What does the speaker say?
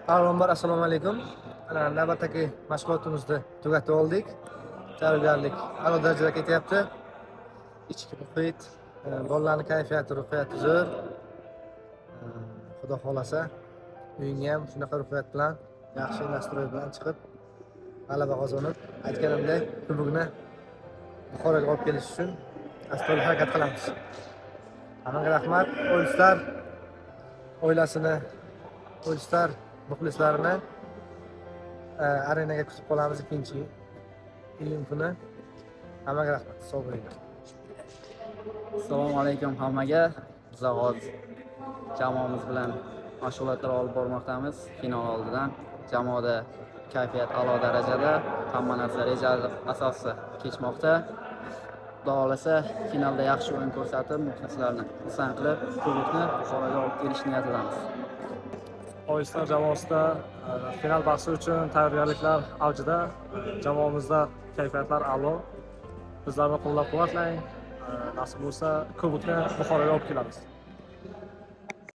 Avvalambor assalomu alaykum. Navbatdagi mashg'ulotimizni tugatib oldik. Tayyorgarlik a'lo darajada ketyapti. Ichki muhit, bolalarning kayfiyati, ruhiyati zo'r. Xudo xolasa, o'yinga ham shunaqa ruhiyat bilan, yaxshi nastroy bilan chiqib, g'alaba qozonib, aytganimdek, kubokni Buxoroga olib kelish uchun astoydil harakat qilamiz. Hammaga rahmat. All-Star oilasini, All-Star muxlislarini arenaga kutib qolamiz 2-iyun kuni. Hammaga rahmat. Sog' bo'linglar. Assalomu alaykum hammaga. Biz hozir jamoamiz bilan mashg'ulotlar olib bormoqdamiz. Final oldidan jamoada kayfiyat a'lo darajada, hamma narsa reja asosida kechmoqda. Xudo xolasa finalda yaxshi o'yin ko'rsatib, muxlislarni xursand qilib, kubokni Buxoroga olib kelish niyatidamiz. All-Star jamoasida final bahsi uchun tayyorgarliklar avjida. Jamoamizda kayfiyatlar a'lo. Bizlarni qo'llab-quvvatlang. Nasib bo'lsa, kubokni Buxoroga olib kelamiz.